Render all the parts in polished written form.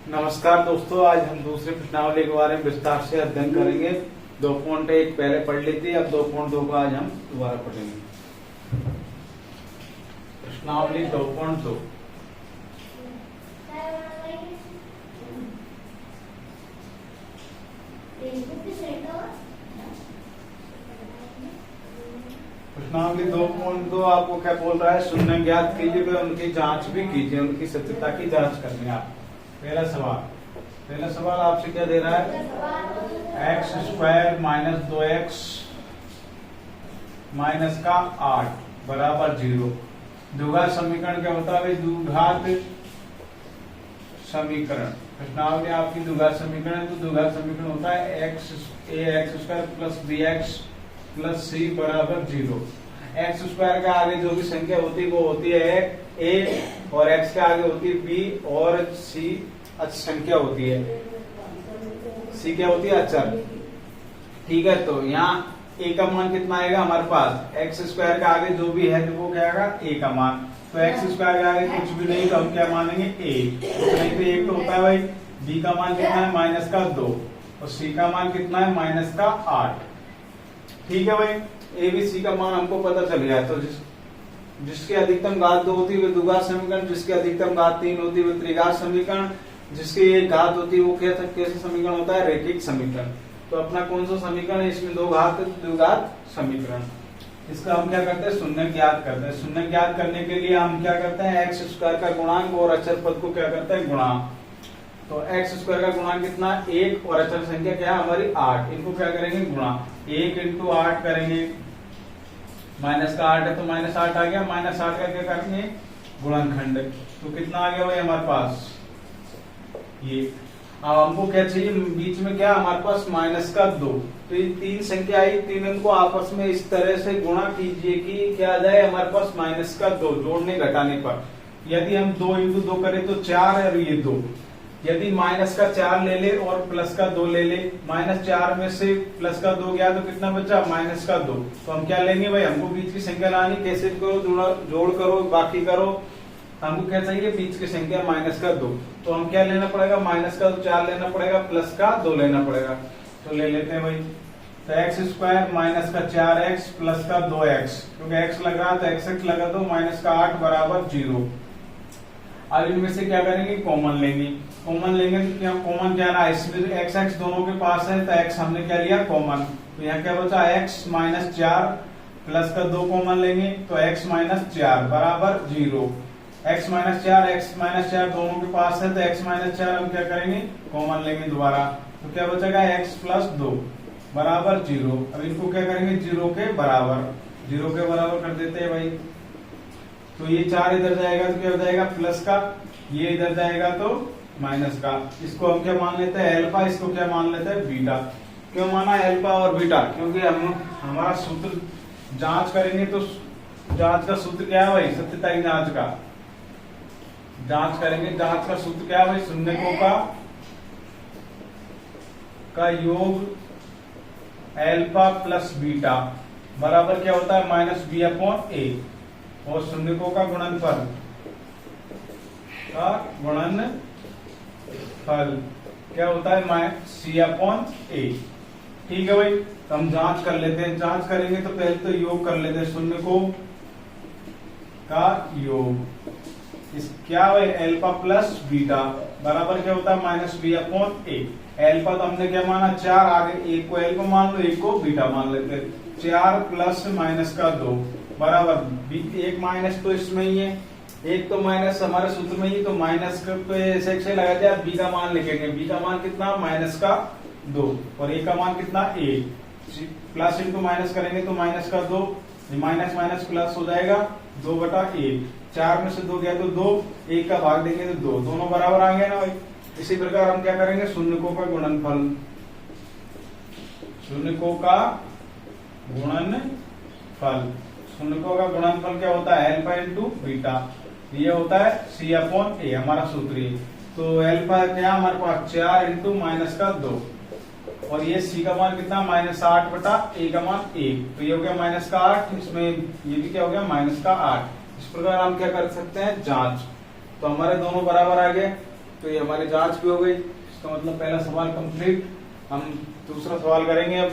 नमस्कार दोस्तों, आज हम दूसरे प्रश्नावली के बारे में विस्तार से अध्ययन करेंगे। 2.1 पहले पढ़ ली थी, अब 2.2 को आज हम दोबारा पढ़ेंगे। प्रश्नावली 2.2। प्रश्नावली 2.2 आपको क्या बोल रहा है? शून्य ज्ञात कीजिए, तो उनकी जांच भी कीजिए, उनकी सत्यता की जांच करनी है आप। पहला सवाल आपसे क्या दे रहा है? x² माइनस 2x माइनस का 8 बराबर 0। द्विघात समीकरण क्या होता है? द्विघात समीकरण। प्रश्नावली आपकी द्विघात समीकरण, तो द्विघात समीकरण होता है ax² plus bx plus c बराबर 0। x² के आगे जो भी संख्या होती है वो होती है a, और x के आगे होती है b, और c संख्या होती है। c क्या होती है? अचर। ठीक है, तो यहाँ a का मान कितना आएगा हमारे पास? x² के आगे जो भी है तो वो क्या आएगा? a का मान। तो x² के आगे कुछ भी नहीं, तो हम क्या मानेंगे? a। तो नहीं तो एक तो होता है भाई, b का मान कितना है? माइनस का 2, और c का मान कितना है? माइनस का 8। ठीक है भाई, ए बी सी का मान हमको पता चल गया। तो जिसकी अधिकतम घात 2 होती है वो द्विघात समीकरण, जिसकी अधिकतम घात 3 होती है वो त्रिघात समीकरण, जिसकी एक घात होती है वो कैसे समीकरण होता है? रैखिक समीकरण। तो अपना कौन सा समीकरण है? इसमें दो घात द्विघात समीकरण। इसका हम क्या करते हैं? शून्य ज्ञात करते हैं। शून्य ज्ञात करने के लिए हम क्या करते हैं? x² का गुणांक और अचर पद को क्या करते हैं? गुणा। तो x² का गुणांक कितना? 1, और अचर संख्या क्या है हमारी? 8। इनको क्या करेंगे? गुणा। 1 × 8 करेंगे, माइनस का 8 है तो माइनस 8 आ गया। माइनस 8 का क्या करेंगे? गुणनखंड। तो कितना आ गया भाई हमारे पास? ये। अब हमको क्या चाहिए? बीच में क्या हमारे पास? माइनस का 2। तो ये तीन संख्या आई, तीनों को आपस में इस तरह से गुणा कीजिए कि क्या आ जाए हमारे पास? माइनस का 2, जोड़ने घटाने पर। यदि हम 2 × 2 करें तो 4 है, और ये 2। यदि माइनस का 4 ले ले और प्लस का 2 ले ले, -4 में से प्लस का 2 गया तो कितना बचा? माइनस का 2। तो हम क्या लेंगे भाई? हमको बीच की संख्या लानी। कैसे करो? जोड़ करो, बाकी करो। हमको क्या चाहिए? बीच की संख्या माइनस का 2। तो हम क्या लेना पड़ेगा? माइनस का 4 लेना पड़ेगा, प्लस का 2 लेना पड़ेगा। तो ले लेते हैं भाई। तो x² माइनस का 4x प्लस का 2x, क्योंकि x लग रहा है तो x लगा दो, माइनस का 8 बराबर 0। अब इनमें से क्या करेंगे? कॉमन लेंगे। कॉमन लेंगे तो क्या कॉमन क्या रहा? इसमें x दोनों के पास है, तो x हमने क्या लिया? कॉमन। तो यहाँ क्या बचा? x माइनस 4 प्लस का 2 कॉमन लेंगे, तो x माइनस 4 बराबर 0। x माइनस 4 दोनों के पास है, तो x माइनस 4 हम क्या करेंगे? कॉमन लेंगे दोबारा। तो क्या बचेगा? x प्लस 2 बराबर 0। अब इनको क्या करेंगे? 0 के बराबर कर देते हैं भाई। तो ये 4 इधर जाएगा तो क्या हो जाएगा? प्लस का। ये इधर जाएगा तो माइनस का। इसको हम क्या मान लेते हैं? अल्फा। इसको क्या मान लेते हैं? बीटा। क्यों माना अल्फा और बीटा? क्योंकि हम हमारा सूत्र जांच करेंगे तो जांच का सूत्र क्या है भाई? सत्यता की जांच का जांच करेंगे। जांच का सूत्र क्या है भाई? शून्यकों का योग अल्फा प्लस बीटा बराबर क्या होता है? -b/a। और शून्यकों का गुणनफल क्या होता है? c/a। ठीक है भाई, तो हम जांच कर लेते हैं। जांच करेंगे तो पहले तो योग कर लेते हैं। शून्यकों का योग इस क्या भाई? अल्फा प्लस बीटा बराबर क्या होता है? -b/a। अल्फा तो हमने क्या माना? 4। आगे एक को अल्फा मान लो, एक को बीटा मान लेते हैं। 4 प्लस माइनस का 2 बराबर एक माइनस तो इसमें ही है, एक तो माइनस हमारे सूत्र में ही, तो माइनस पे ऐसे लगा दिया। बी का मान लिखेंगे। बी का मान कितना? माइनस का 2, और ए का मान कितना? 1। प्लस इंटू माइनस करेंगे तो माइनस का 2, माइनस माइनस प्लस हो जाएगा 2/1। 4 में से 2 गया तो 2, 1 का भाग देंगे तो 2, दोनों बराबर आ गए ना भाई। इसी प्रकार हम क्या करेंगे? शून्यकों का गुणनफल। शून्यकों का गुणनफल क्या होता है? Alpha into beta. ये होता है c/a, हमारा सूत्र। तो अल्फा क्या हमारे पास? 4 इंटू माइनस का 2, और ये c का मान कितना? -8/a का मान 1। तो ये हो गया -8। इसमें ये भी क्या हो गया? -8। इस प्रकार हम क्या कर सकते हैं? जांच। तो हमारे दोनों बराबर आ गए, तो ये हमारी जांच भी हो गई। इसका मतलब पहला सवाल कंप्लीट। हम दूसरा सवाल करेंगे अब।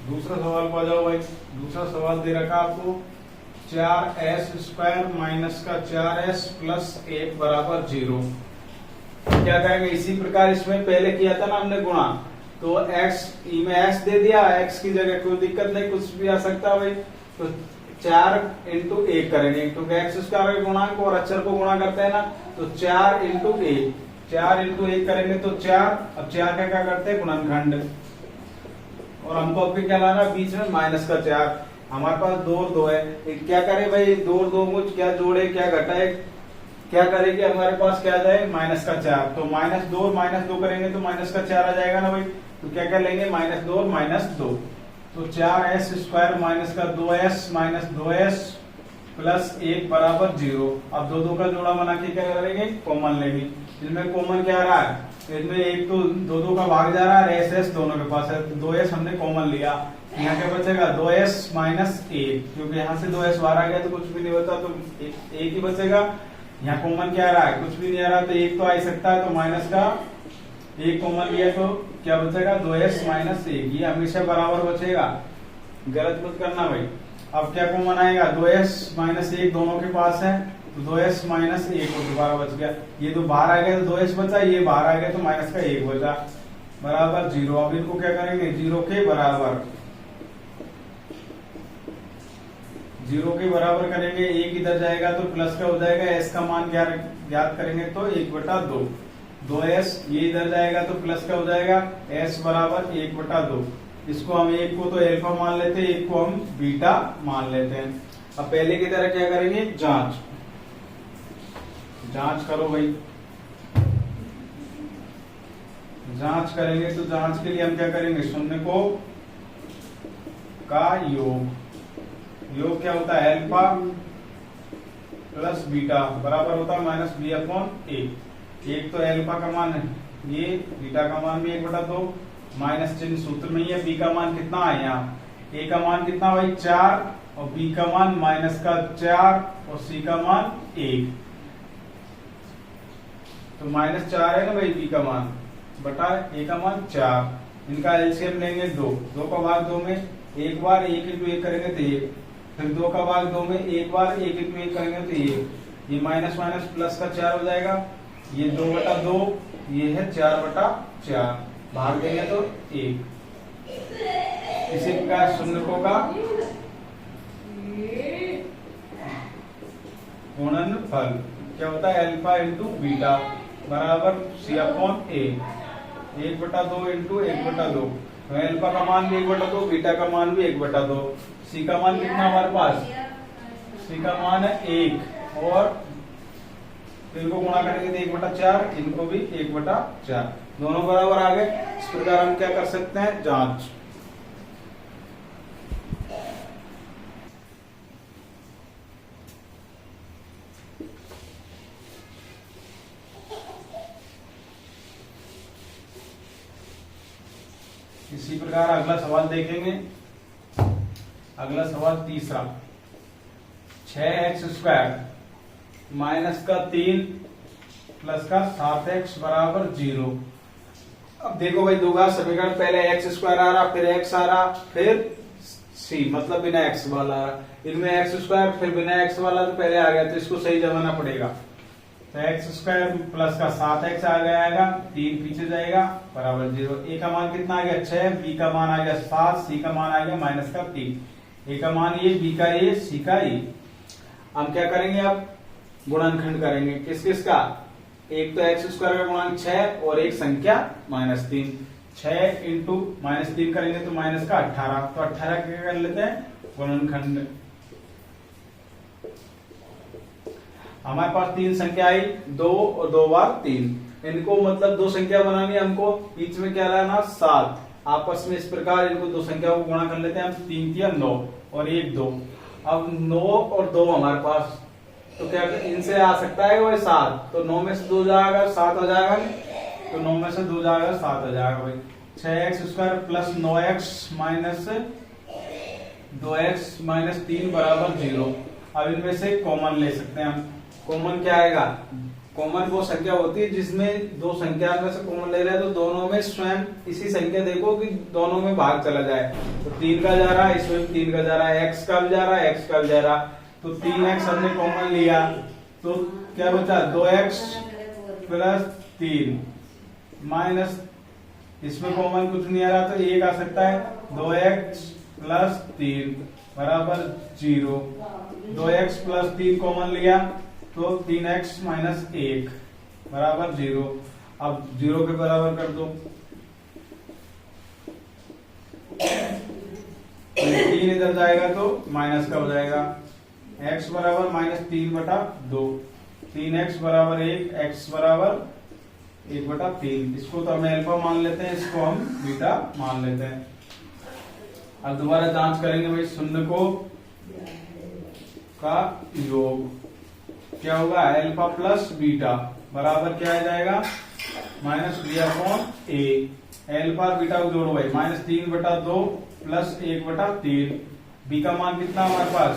दूसरा सवाल को आ जाओ भाई। दूसरा सवाल दे रखा आपको 4s² माइनस का 4s प्लस 1 बराबर 0। क्या कहेंगे, इसी प्रकार इसमें पहले किया था ना हमने गुणा, तो x में x दे दिया, x की जगह कोई दिक्कत नहीं, कुछ भी आ सकता है भाई। तो 4 इंटू 1 करेंगे, क्योंकि x² का गुणांक और अक्षर को गुणा करते हैं ना, तो 4 इंटू 1, 4 इंटू 1 करेंगे तो 4। अब 4 का क्या करते हैं, गुणनखंड, और हमको अभी क्या लाना, बीच में माइनस का 4। हमारे पास 2 और 2 है, क्या करें भाई, 2 और 2 को क्या जोड़े क्या घटाए, क्या करेंगे, हमारे पास क्या आ जाए, माइनस का 4। तो -2 और -2 करेंगे तो माइनस का 4 आ जाएगा ना भाई। तो क्या क्या लेंगे, -2 और -2। तो 4s² माइनस का 2s प्लस 1 बराबर 0। अब 2 का जोड़ा बना के क्या करेंगे, कॉमन लेंगे। इनमें कॉमन क्या आ रहा है, इसमें एक तो 2 का भाग जा रहा है, s दोनों के पास है, तो 2s हमने कॉमन लिया। यहाँ क्या बचेगा, 2s माइनस 1, क्योंकि यहाँ से 2s बाहर आ गया तो कुछ भी नहीं बचा, तो एक ही बचेगा। यहाँ कॉमन क्या आ रहा है, कुछ भी नहीं आ रहा, तो 1 तो आ ही सकता है, तो माइनस का 1 कॉमन लिया तो क्या बचेगा, 2s माइनस 1। ये हमेशा बराबर बचेगा, गलत मत करना भाई। अब क्या कॉमन आएगा, 2s माइनस 1 दोनों के पास है, तो 2s माइनस 1 को दोबारा बच गया। ये तो बाहर आ गया तो 2s बचा, ये बाहर आ गया तो माइनस का 1 बचा, बराबर 0। अब इनको क्या करेंगे, 0 के बराबर, 0 के बराबर करेंगे। 1 इधर जाएगा तो प्लस का हो जाएगा, s का मान ज्ञात करेंगे तो 1/2। 2s ये इधर जाएगा तो प्लस का हो जाएगा, s बराबर 1/2। इसको हम 1 को तो अल्फा मान लेते हैं, 1 को हम बीटा मान लेते हैं। अब पहले की तरह क्या करेंगे, जांच करो भाई। जांच करेंगे तो जांच के लिए हम क्या करेंगे, शून्य को का योग क्या होता है, अल्फा प्लस बीटा बराबर होता है -b/1। एक तो अल्फा का मान है ये, बीटा का मान भी 1/2, माइनस चिन्ह सूत्र में ही है। बी का मान कितना है, यहाँ ए का मान कितना भाई 4, और बी का मान -4, और सी का मान 1, तो -4 है ना भाई बी का मान, बटा ए का मान 4। इनका एलसीएम लेंगे 2 का भाग 2 में एक बार 1 इंटू 1 करेंगे तो 1, फिर 2 का भाग 2 में एक बार 1 इंटू 1 करेंगे तो 1। ये माइनस माइनस प्लस का 4 हो जाएगा, ये 2/2, ये है 4/4, भाग देंगे तो 1। इसी प्रकार शून्यकों का गुणनफल क्या होता है, अल्फा इंटू बीटा बराबर c/a, 1/2 इंटू 1/2। अल्फा का मान भी 1/2, बीटा का मान भी 1/2। सी का मान कितना हमारे पास, सी का मान है 1, और इनको गुणा करेंगे तो 1/4, इनको भी 1/4, दोनों बराबर आ गए। इस प्रकार हम क्या कर सकते हैं, जांच। इसी प्रकार अगला सवाल देखेंगे। अगला सवाल तीसरा, 6x² माइनस का 3 प्लस का 7x बराबर 0। अब देखो भाई, द्विघात समीकरण पहले x² आ रहा, फिर x आ रहा, फिर c मतलब बिना x वाला आ रहा। इनमें x² फिर बिना x वाला तो पहले आ गया, तो इसको सही जमाना पड़ेगा। तो x² प्लस का 7x आ गया आएगा, 3 पीछे जाएगा, बराबर 0। a का मान कितना आ गया 6, b का मान आ गया 7, c का मान आ गया माइनस का 3। a का मान ये, b का ये, c का ये। हम क्या करेंगे, अब गुणनखंड करेंगे। किस किस का, एक तो x² का गुणांक 6 और एक संख्या -3। 6 इंटू -3 करेंगे तो माइनस का 18, तो 18 क्या कर लेते हैं, गुणनखंड। हमारे पास 3 संख्या आई, 2 और 2 बार 3। इनको मतलब 2 संख्या बनानी है हमको, बीच में क्या लाना 7। आपस में इस प्रकार इनको 2 संख्या को गुणा कर लेते हैं हम, 3 3 9 और 1 2। अब 9 और 2 हमारे पास, तो क्या इनसे आ सकता है वो 7, तो 9 में से 2 जाएगा 7 आ जाएगा, तो 9 में से 2 जाएगा 7 आ जाएगा भाई। 6x² plus 9x minus 2x minus 3 बराबर 0। अब इनमें से कॉमन ले सकते हैं हम। कॉमन क्या आएगा? कॉमन वो संख्या होती है जिसमें दो संख्या में से कॉमन ले रहे हैं तो दोनों में स्वयं इसी संख्या देखो कि दोनों में भाग चला जाए। तो 3 का जा रहा है, इसमें 3 का जा रहा है, x का भी जा रहा है, x का भी जा रहा है। तो 3x हमने कॉमन लिया तो क्या बचा? 2x प्लस 3 माइनस, इसमें कॉमन कुछ नहीं आ रहा तो 1 आ सकता है। 2x प्लस 3 बराबर 0। 2x प्लस 3 कॉमन लिया तो 3x माइनस 1 बराबर 0। अब 0 के बराबर कर दो। 3 इधर जाएगा तो माइनस का हो जाएगा। x बराबर माइनस 3/2। 3x बराबर 1, x बराबर 1/3। इसको तो हम अल्फा मान लेते हैं, इसको हम बीटा मान लेते हैं। अब दोबारा जांच करेंगे भाई। शून्य को का योग क्या होगा? अल्फा प्लस बीटा बराबर क्या आ जाएगा? Minus b/a। अल्फा और बीटा को जोड़ो भाई। Minus 3/2 plus 1/3। b का मान कितना हमारे पास?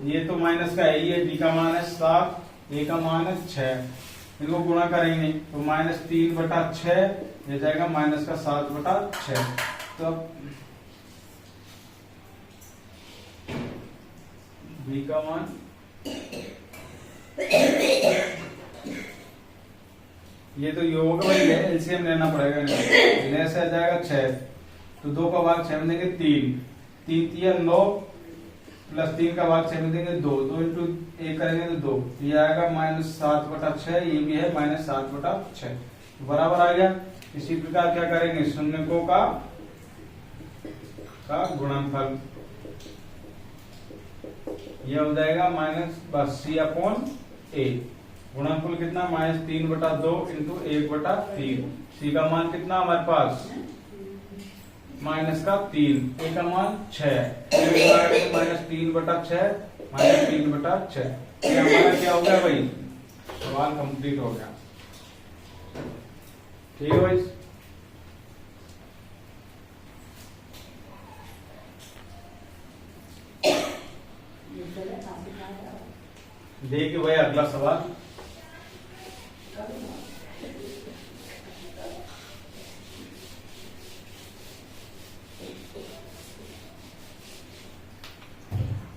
ये तो माइनस का है ही है। b का मान है 7, a का मान है 6। इनको गुणा करेंगे तो माइनस 3/6 ये जाएगा माइनस का 7/6। तो b का मान ये तो योग भाई एलसीएम लेना पड़ेगा। लेने से आ जाएगा 6। तो 2 का भाग 6 में देंगे 3, 3 9 प्लस 3 का भाग 6 में देंगे 2, 2 इंटू 1 करेंगे तो 2। ये आएगा माइनस 7/6। ये भी है माइनस 7/6 बराबर आ गया। इसी प्रकार क्या करेंगे? शून्यकों का गुणनफल ये हो जाएगा माइनस बस c/a। गुणनफल कितना? Minus 3/2 into 1/3। c का मान कितना हमारे पास? माइनस का 3। a का मान 6। Minus 3/6 minus 3/6। ये हमारा क्या हो गया भाई? सवाल कंप्लीट हो गया। ठीक है भाई। देखिए भाई अगला सवाल।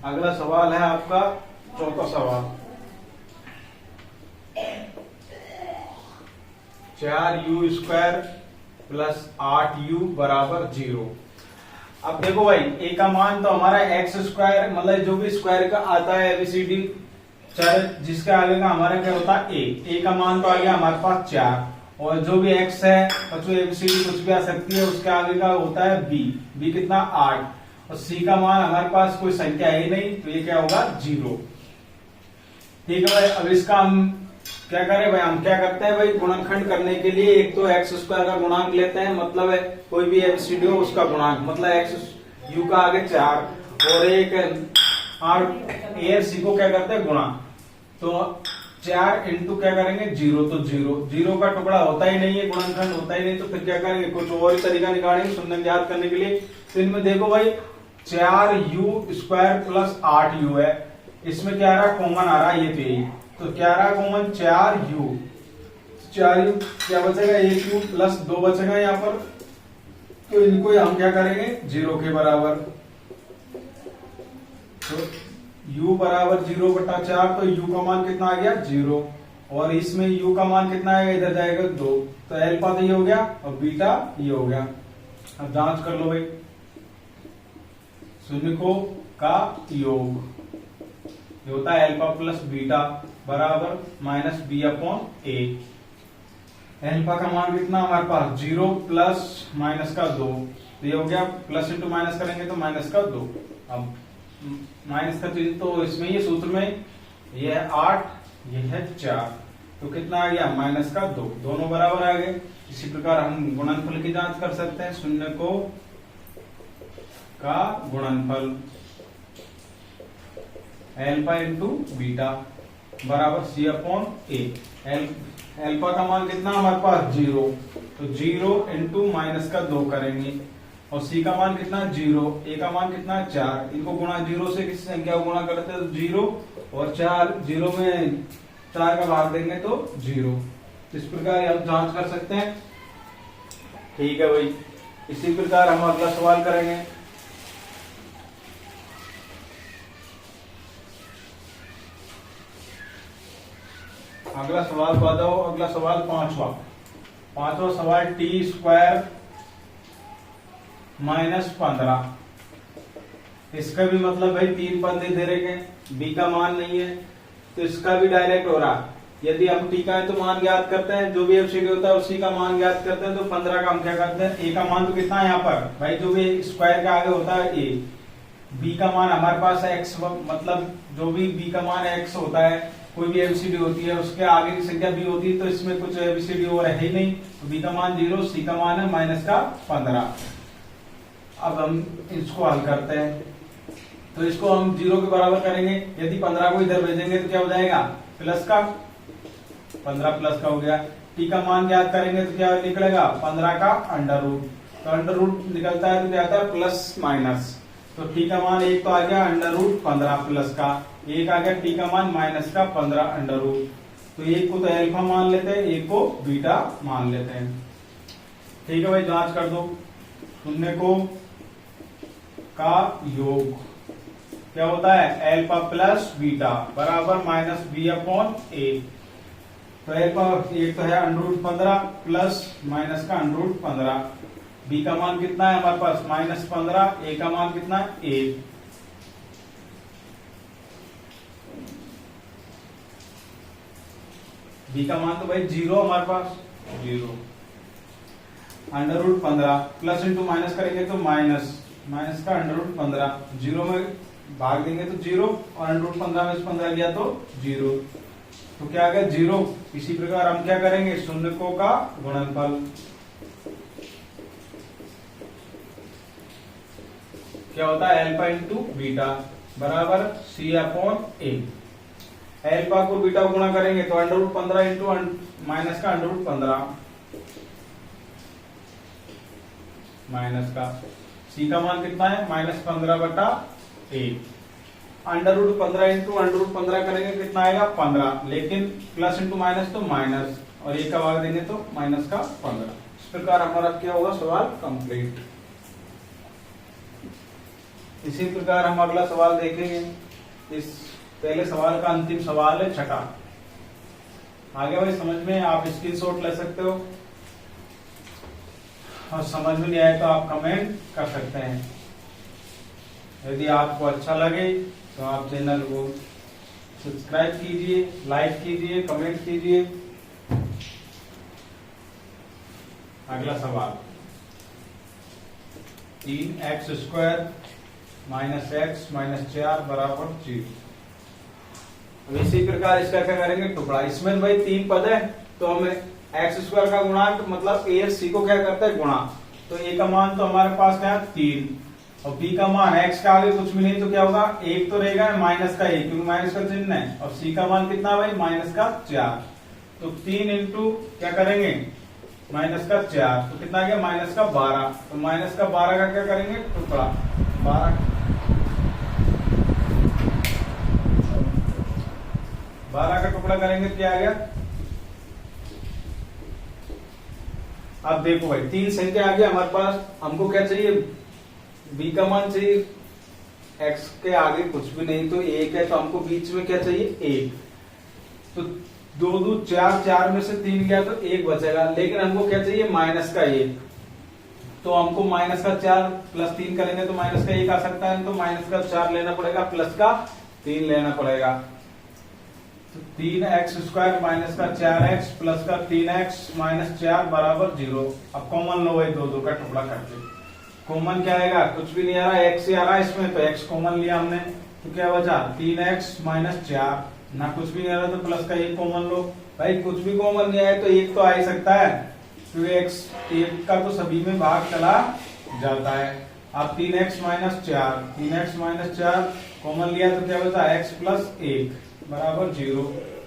अगला सवाल है आपका चौथा सवाल। 4u² प्लस 8u बराबर 0। अब देखो भाई a का मान तो हमारा x² मतलब जो भी स्क्वायर का आता है एबीसीडी चार जिसके आगे का हमारा क्या होता है a का मान तो आ गया हमारे पास 4 और जो भी x है बच्चों एबीसीडी कुछ भी आ सकती है उसके आगे का होता है b कितना 8 और c का मान हमारे पास कोई संख्या है ही नहीं तो ये क्या होगा 0। ठीक है भाई। अब इसका हम क्या करें भाई? हम क्या करते हैं भाई गुणनखंड करने के लिए एक तो x² का गुणांक लेते हैं मतलब है कोई भी एबीसीडी हो उसका गुणांक मतलब x u का आगे 4 और एक a और c को क्या करते हैं गुणा। तो 4 इंटू क्या करेंगे 0 तो 0 का टुकड़ा होता ही नहीं है गुणनखंड होता ही नहीं तो फिर क्या करेंगे कुछ और ही तरीका निकालेंगे शून्य ज्ञात करने के लिए। तो इनमें देखो भाई 4u² प्लस 8u है। इसमें क्या आ रहा है? कॉमन आ रहा है ये तो यही। तो क्या रहा कॉमन? 4u क्या बचेगा? 1u प्लस 2 बचेगा यहाँ पर। तो इनको हम क्या करेंगे 0 के बराबर। तो u बराबर 0/4 तो u का मान कितना आ गया 0 और इसमें u का मान कितना आएगा? इधर जाएगा 2। तो अल्फा तो ये हो गया और बीटा ये हो गया। अब जांच कर लो भाई। शून्यकों का योग ये होता है अल्फा प्लस बीटा बराबर माइनस b/a। अल्फा का मान कितना हमारे पास 0 प्लस माइनस का 2 तो ये हो गया प्लस इंटू माइनस करेंगे तो माइनस का 2। अब माइनस का तो इसमें ये सूत्र में ये है 8 ये है 4 तो कितना आ गया माइनस का 2 दोनों बराबर आ गए। इसी प्रकार हम गुणनफल की जांच कर सकते हैं। शून्यकों का गुणनफल अल्फा इंटू बीटा बराबर c/a। अल्फा का मान कितना हमारे पास 0, तो 0 इंटू माइनस का 2 करेंगे, और सी का मान कितना 0, ए का मान कितना 4, इनको गुणा 0 से किसी संख्या को गुणा करते हैं तो 0 और 4, 0 में 4 का भाग देंगे तो 0। इस प्रकार हम जांच कर सकते हैं। ठीक है भाई, इसी प्रकार हम अगला सवाल करेंगे। अगला सवाल बताओ, अगला सवाल पांचवा सवाल टी स्क्वायर माइनस 15। इसका भी मतलब भाई 3 पद दे रहे हैं, बी का मान नहीं है तो इसका भी डायरेक्ट हो रहा। यदि हम टी का तो मान ज्ञात करते हैं, जो भी एफसीडी होता है उसी का मान ज्ञात करते हैं, तो 15 का हम क्या करते हैं, ए का मान तो कितना है यहाँ पर भाई, जो भी स्क्वायर का आगे होता है ए, बी का मान हमारे पास है एक्स, मतलब जो भी बी का मान एक्स होता है, कोई भी एबीसीडी होती है उसके आगे की संख्या बी होती है, तो इसमें कुछ एबीसीडी और है ही नहीं, तो बी का मान 0, सी का मान है माइनस का 15। अब हम इसको हल करते हैं, तो इसको हम 0 के बराबर करेंगे, यदि 15 को इधर भेजेंगे तो क्या हो जाएगा प्लस का, 15 प्लस का हो गया। टी का मान ज्ञात करेंगे तो क्या निकलेगा 15 का अंडर रूट, तो अंडर रूट निकलता है तो क्या आता है प्लस माइनस, तो टी का मान एक तो आ गया अंडर रूट 15 प्लस का, एक आ गया टी का मान माइनस का 15 अंडर रूट, तो एक को तो अल्फा मान लेते हैं, एक को बीटा मान लेते हैं। ठीक है भाई, जांच कर दो। शून्य को का योग क्या होता है, अल्फा प्लस बीटा बराबर माइनस बी अपॉन ए, तो अल्फा एक तो है अंडर रूट 15 प्लस माइनस का अंडर रूट 15, बी का मान कितना है हमारे पास माइनस 15, ए का मान कितना है 1, बी का मान तो भाई 0 हमारे पास 0, under root 15 plus into minus करेंगे तो माइनस का अंडर रूट 15, 0 में भाग देंगे तो 0 और अंडर रूट 15 में से 15 गया तो 0, तो क्या आ गया 0। इसी प्रकार हम क्या करेंगे, शून्यकों का गुणनफल क्या होता है अल्फा इंटू बीटा बराबर सी अपॉन ए। अल्फा को बीटा को गुणा करेंगे तो अंडर रूट 15 इंटू माइनस का अंडर रूट 15 माइनस का, सी का मान कितना है माइनस 15 बटा 1, under root 15 into under root 15 करेंगे कितना आएगा 15, लेकिन प्लस इंटू माइनस तो माइनस, और एक का भाग देंगे तो माइनस का 15। इस प्रकार हमारा क्या होगा सवाल कंप्लीट। इसी प्रकार हम अगला सवाल देखेंगे। इस पहले सवाल का अंतिम सवाल है छठा। आगे भाई समझ में आप स्क्रीनशॉट ले सकते हो, और समझ में नहीं आए तो आप कमेंट कर सकते हैं। यदि आपको अच्छा लगे तो आप चैनल को सब्सक्राइब कीजिए, लाइक कीजिए, कमेंट कीजिए। अगला सवाल 3x square minus x minus 4 बराबर 0। अब इसी प्रकार इसका क्या करेंगे टुकड़ा, इसमें भाई 3 पद है तो हमें एक्स स्क्वायर का गुणांक मतलब ए सी को क्या करता है गुणा, तो ए का मान तो हमारे पास क्या है 3, और बी का मान एक्स का आगे कुछ भी नहीं तो क्या होगा 1 तो रहेगा माइनस का 1 क्योंकि माइनस का चिन्ह है, और सी का मान कितना भाई माइनस का 4, तो 3 इंटू क्या करेंगे माइनस का 4 तो कितना आ गया माइनस का 12, तो माइनस का 12 का क्या करेंगे टुकड़ा, 12 का टुकड़ा करेंगे क्या आ गया। अब देखो भाई 3 संख्या आ गया हमारे पास, हमको क्या चाहिए b का मान चाहिए, x के आगे कुछ भी नहीं तो 1 है, तो हमको बीच में क्या चाहिए 1, तो 2 2 4, 4 में से 3 गया तो 1 बचेगा, लेकिन हमको क्या चाहिए माइनस का 1, तो हमको माइनस का 4 प्लस 3 करेंगे तो माइनस का 1 आ सकता है, तो माइनस का 4 लेना पड़ेगा प्लस का 3 लेना पड़ेगा, तो 3x स्क्वायर माइनस का 4x प्लस का 3x माइनस 4 बराबर 0। अब कॉमन लो है 2 2 का टुकड़ा करके, कॉमन क्या आएगा कुछ भी नहीं आ रहा, x से आ रहा है इसमें तो x कॉमन लिया हमने, तो क्या बचा 3x माइनस 4, ना कुछ भी नहीं आ रहा तो प्लस का 1 कॉमन लो, भाई कुछ भी कॉमन नहीं आए तो 1 तो आ ही सकता है, तो x 1 का तो सभी में भाग चला जाता है। अब 3x minus 4, 3x minus 4 common लिया तो क्या बचा x प्लस 1 बराबर 0,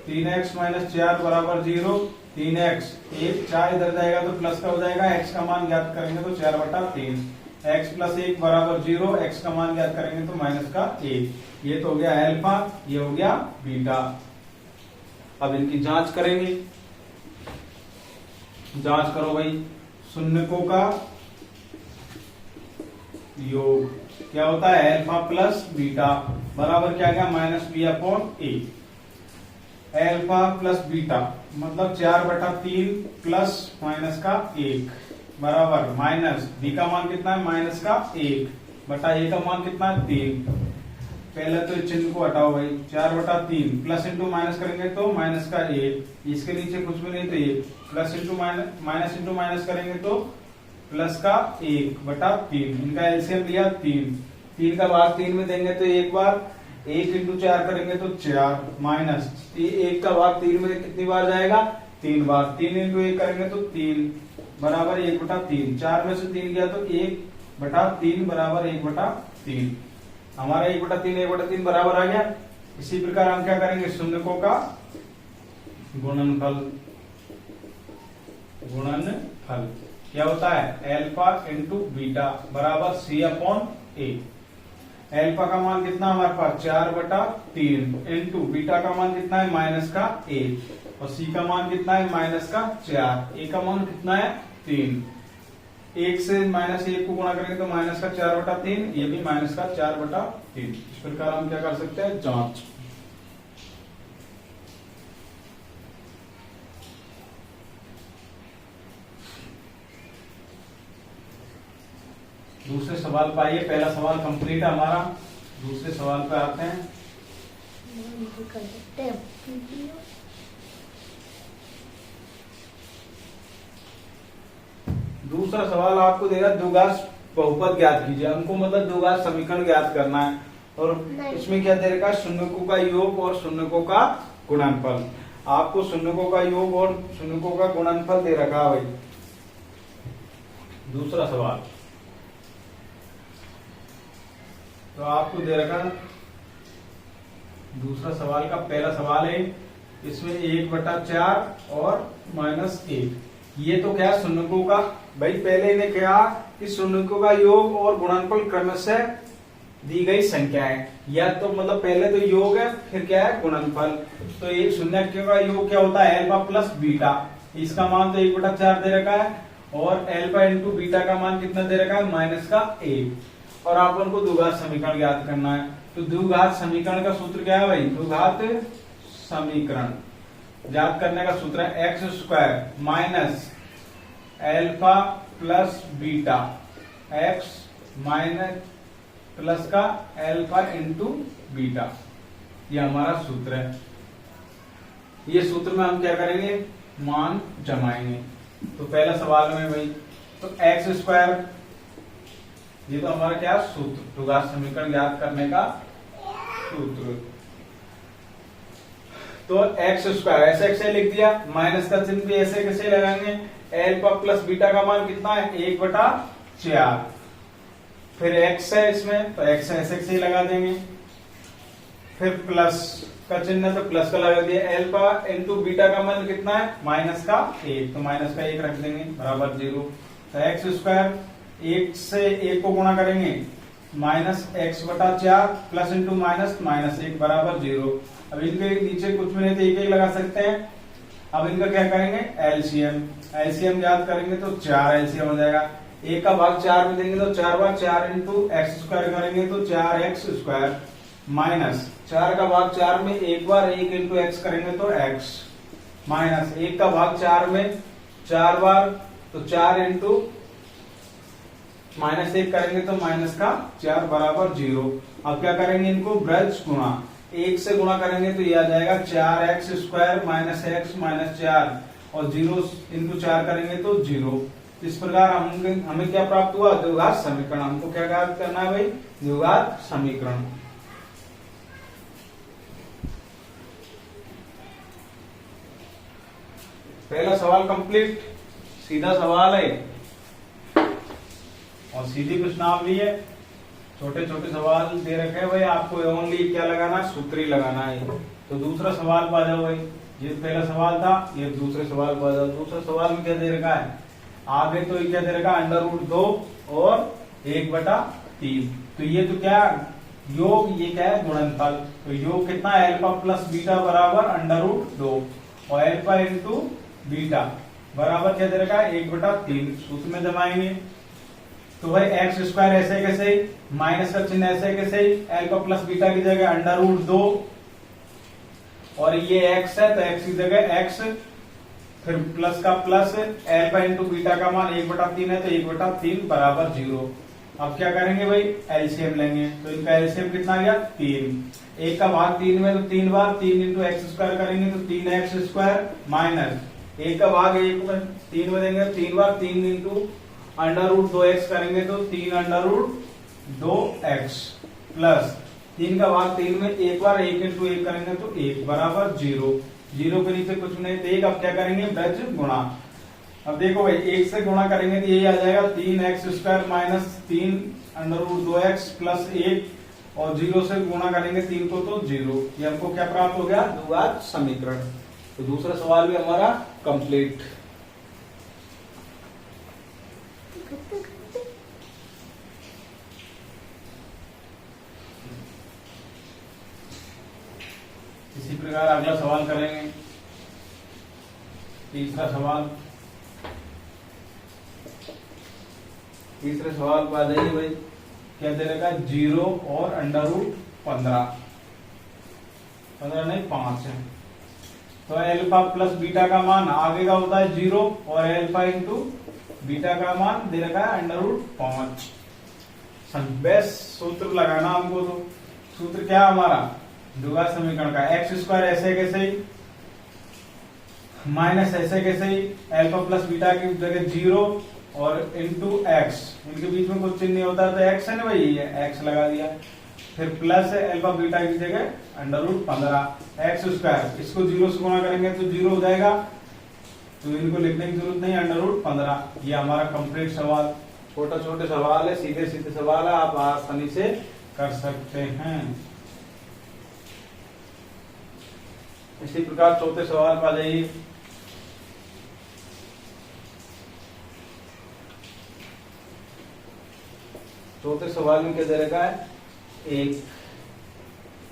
3x माइनस 4 बराबर 0, 3x, एक 4 इधर जाएगा तो प्लस का हो जाएगा, x का मान ज्ञात करेंगे तो 4/3, x प्लस 1 बराबर 0, x का मान ज्ञात करेंगे तो माइनस का 1। ये तो हो गया अल्फा, ये हो गया बीटा। अब इनकी जांच करेंगे। जांच करो भाई, शून्यकों का योग क्या होता है, अल्फा प्लस बीटा बराबर क्या गया, -b/a। अल्फा प्लस बीटा मतलब 4/3 प्लस माइनस का 1 बराबर माइनस बी का मान कितना है, माइनस का 1 बटा ए का मान कितना है, 3। पहले तो इस चिन्ह को हटाओ भाई, 4/3 प्लस इंटू माइनस करेंगे तो माइनस का 1, इसके नीचे कुछ भी नहीं तो 1, plus into minus into minus करेंगे तो प्लस का 1/3। इनका एलसीएम लिया 3 का भाग 3 में देंगे तो एक बार, 1 इंटू 4 करेंगे तो 4 माइनस 1 का भाग 3 में कितनी बार जाएगा, 3 बार, 3 इंटू 1 करेंगे तो 3 बराबर 1/3। 4 में से 3 गया तो 1/3 बराबर 1/3। हमारा 1/3 बराबर आ गया। इसी प्रकार हम क्या करेंगे, शून्यकों का गुणनफल क्या होता है, अल्फा इंटू बीटा बराबर c/a। अल्फा का मान कितना हमारे पास 4/3 इंटू बीटा का मान कितना है, माइनस का 1 और सी का मान कितना है, माइनस का 4। ए का मान कितना है, 3। 1 से -1 को गुणा करेंगे तो माइनस का 4/3, ये भी माइनस का 4/3। इस प्रकार हम क्या कर सकते हैं, जांच। दूसरे सवाल पे आइए, पहला सवाल कंप्लीट है हमारा, दूसरे सवाल पे आते हैं। दूसरा सवाल आपको देगा द्विघात बहुपद ज्ञात कीजिए। हमको मतलब द्विघात समीकरण ज्ञात करना है और इसमें क्या दे रखा है, शून्यकों का योग और शून्यकों का गुणनफल। आपको शून्यकों का योग और शून्यकों का गुणनफल दे रखा है भाई। दूसरा सवाल तो आपको दे रखा, दूसरा सवाल का पहला सवाल है, इसमें 1/4 और -1। ये तो क्या है, शून्यकों का, भाई पहले इन्हें क्या कि शून्यकों का योग और गुणनफल क्रमशः दी गई संख्या है, या तो मतलब पहले तो योग है फिर क्या है, गुणनफल। तो एक शून्यकों का योग क्या होता है, अल्फा प्लस बीटा। इसका मान तो 1/4 दे रखा है और अल्फा इंटू बीटा का मान कितना दे रखा है, माइनस का 1। और आप उनको द्विघात समीकरण ज्ञात करना है। तो द्विघात समीकरण का सूत्र क्या है भाई, द्विघात समीकरण ज्ञात करने का सूत्र है x² minus alpha plus beta, x minus plus का अल्फा इंटू बीटा, ये हमारा सूत्र है। ये सूत्र में हम क्या करेंगे, मान जमाएंगे। तो पहला सवाल में भाई, तो x², ये तो हमारा क्या सूत्र, द्विघात समीकरण ज्ञात करने का सूत्र। तो x² ऐसे ऐसे लिख दिया, माइनस का चिन्ह भी ऐसे कैसे लगाएंगे, अल्फा प्लस बीटा का मान कितना है, 1/4। फिर x है इसमें तो x ऐसे ऐसे लगा देंगे, फिर प्लस का चिन्ह तो प्लस का लगा दिया, अल्फा इंटू बीटा का मान कितना है, माइनस का 1, तो माइनस का 1 रख देंगे बराबर 0। तो x² 1 से 1 को गुणा करेंगे, -x/4 प्लस इंटू माइनस -1 बराबर 0। अब इनके नीचे कुछ भी नहीं तो 1 लगा सकते हैं। अब इनका क्या करेंगे, एलसीएम ज्ञात करेंगे तो 4 एलसीएम हो जाएगा। 1 का भाग 4 में देंगे तो 4 बार 4 इंटू x² करेंगे तो 4x² माइनस 4 का भाग 4 में एक बार 1 इंटू x करेंगे तो x माइनस 1 का भाग 4 में 4 बार तो 4 इंटू -1 करेंगे तो माइनस का 4 बराबर 0। अब क्या करेंगे, इनको ब्रज गुणा, 1 से गुणा करेंगे तो ये आ जाएगा 4x² माइनस x माइनस 4 और 0 इंटू 4 करेंगे तो 0। इस प्रकार हमें क्या प्राप्त हुआ, द्विघात समीकरण। हमको क्या ज्ञात करना है भाई, द्विघात समीकरण। पहला सवाल कंप्लीट, सीधा सवाल है और सीधी प्रश्नावली है। छोटे छोटे सवाल दे रखे हैं भाई, आपको ओनली क्या लगाना है, सूत्र ही लगाना है। तो दूसरा सवाल पा जाओ भाई। ये पहला सवाल था, ये दूसरे सवाल को आ जाओ। दूसरे सवाल में क्या दे रखा है, आगे तो क्या दे रखा है, √2 और 1/3। तो ये तो क्या योग, ये क्या है गुणनफल। तो योग कितना है, अल्फा प्लस बीटा बराबर √2 और अल्फा इंटू बीटा बराबर क्या दे रखा है 1/3। सूत्र में जमाएंगे तो भाई एक्स स्क्वायर ऐसे कैसे, माइनस का चिन्ह ऐसे कैसे, अल्फा प्लस बीटा की जगह √2 और ये एक्स है तो एक्स की जगह एक्स, फिर प्लस का प्लस, अल्फा इंटू बीटा का मान 1/3 है तो 1/3 बराबर 0। अब क्या करेंगे भाई, एलसीएम लेंगे। तो इनका एलसीएम कितना गया 3। एक का भाग 3 में तो 3 बार 3 इंटू एक्स स्क्वायर करेंगे तो 3x² माइनस एक का भाग 1 में 3 में देंगे 3 बार 3 इंटू √2x करेंगे तो 3√2x प्लस 3 का भाग 3 में एक बार 1 इंटू 1 करेंगे तो 1 बराबर 0। 0 के नीचे कुछ नहीं, तो एक अब क्या करेंगे ब्रज गुणा। अब देखो भाई 1 से गुणा करेंगे तो यही आ जाएगा 3x² माइनस 3√2x प्लस 1 और 0 से गुणा करेंगे 3 को तो 0। ये हमको क्या प्राप्त हो गया, द्विघात समीकरण। तो दूसरा सवाल भी हमारा कंप्लीट। इसी प्रकार अगला सवाल करेंगे, तीसरा सवाल। तीसरे सवाल को आ जाइए भाई, क्या दे रखा है 0 और √15 नहीं 5 है। तो अल्फा प्लस बीटा का मान आगे का होता है 0 और अल्फा इंटू बीटा का मान दे रखा है √5। बेस्ट सूत्र लगाना हमको। तो सूत्र क्या हमारा द्विघात समीकरण का, x² ऐसे कैसे माइनस ऐसे कैसे अल्फा प्लस बीटा की जगह 0 और इंटू एक्स, इनके बीच में कुछ चिन्ह नहीं होता तो एक्स है ना भाई, ये एक्स लगा दिया। फिर प्लस है अल्फा बीटा की जगह √15 x², इसको 0 से गुणा करेंगे तो 0 हो जाएगा, तो इनको लिखने की जरूरत नहीं, √15। ये हमारा कंप्लीट सवाल। छोटा छोटे सवाल है, सीधे सीधे सवाल है, आप आसानी से कर सकते हैं। इसी प्रकार चौथे सवाल पर आ जाइए। चौथे सवाल में क्या दे रखा है 1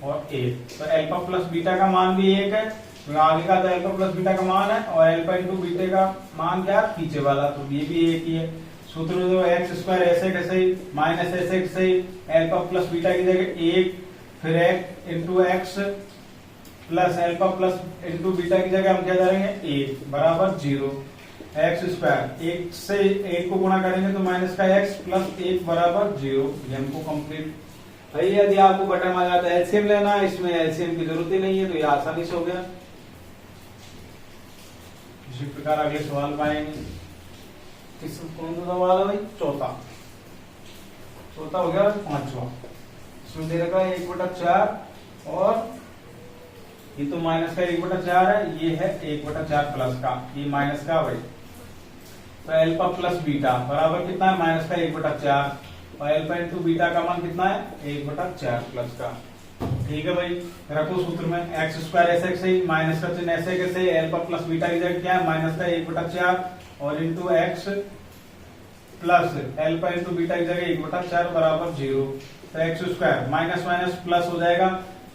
और 1। तो अल्फा प्लस बीटा का मान भी 1 है, तो आगे का तो अल्फा प्लस बीटा का मान है और अल्फा इंटू बीटा का मान क्या है पीछे वाला, तो ये भी 1 ही है। सूत्र जो x² ऐसे कैसे माइनस ऐसे कैसे अल्फा प्लस बीटा की जगह 1 फिर into x plus alpha plus into beta की जगह हम क्या करेंगे 1 बराबर 0। x², 1 से 1 को गुणा करेंगे तो माइनस का x प्लस 1 बराबर 0। ये हमको कंप्लीट। भाई यदि आपको बटन आ जाता है एलसीएम लेना, इसमें एलसीएम की जरूरत ही नहीं है, तो ये आसानी से हो गया। इसी प्रकार अगले सवाल पाएंगे। कौन सा सवाल है भाई, चौथा हो गया। पांचवा इसमें दे रखा है 1/4 और ये तो माइनस का 1/4 है, ये है 1/4 प्लस का, ये माइनस का भाई। तो अल्फा प्लस बीटा बराबर कितना है माइनस का 1/4 और अल्फा इंटू बीटा का मान कितना है 1/4 प्लस का। ठीक है भाई, रखो सूत्र में x² ऐसे कैसे माइनस का चिन्ह ऐसे कैसे अल्फा प्लस बीटा की जगह क्या है माइनस का 1/4 और into x plus alpha into beta की जगह 1/4 बराबर 0। तो x² माइनस माइनस प्लस हो जाएगा,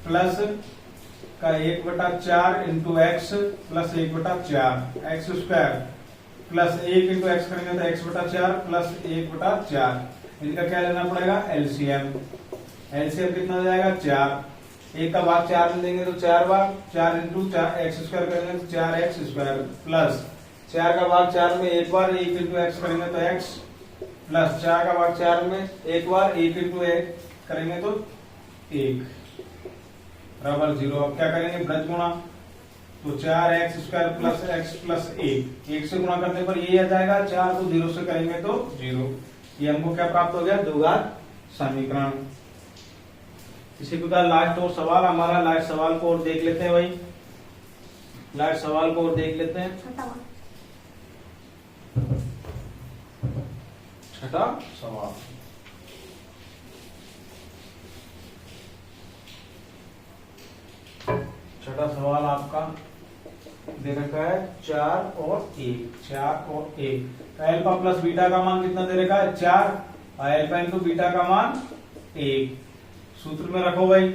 प्लस का 1/4 into x plus 1/4 x² plus 1 into x करेंगे तो x/4 प्लस 1/4। इनका क्या लेना पड़ेगा एलसीएम। एलसीएम कितना हो जाएगा 4। 1 का भाग 4 में देंगे तो 4 बार 4 इंटू x² करेंगे तो 4x² प्लस 4 का भाग 4 में एक बार 1 इंटू एक्स करेंगे तो x प्लस 4 का भाग 4 में एक बार 1 इंटू 1 करेंगे तो 1 बराबर 0। अब क्या करेंगे ब्रज गुणा, तो 4x² प्लस x प्लस 1 से गुणा करने पर ये आ जाएगा 4 को 0 से करेंगे तो 0। ये हमको क्या प्राप्त हो गया द्विघात समीकरण। इसी प्रकार लास्ट और सवाल हमारा, लास्ट सवाल को और देख लेते हैं भाई, लास्ट सवाल को और देख लेते हैं। छठा सवाल, छठा सवाल आपका दे रखा है 4 और 1। तो अल्फा प्लस बीटा का मान कितना दे रखा है 4 और अल्फा इंटू बीटा का मान 1। सूत्र में रखो भाई।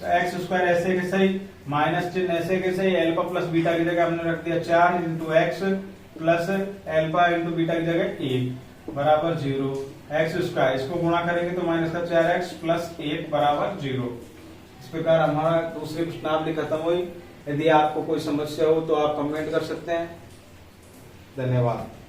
तो एक्स स्क्वायर ऐसे कैसे ही माइनस चिन्ह ऐसे कैसे ही अल्फा प्लस बीटा की जगह हमने रख दिया 4 into x plus alpha into beta की जगह 1 बराबर 0। एक्स स्क्वायर इसको गुणा करेंगे तो माइनस का 4x प्लस 1 बराबर 0। इस प्रकार हमारा दूसरी प्रश्नावली खत्म हुई। यदि आपको कोई समस्या हो तो आप कमेंट कर सकते हैं। धन्यवाद।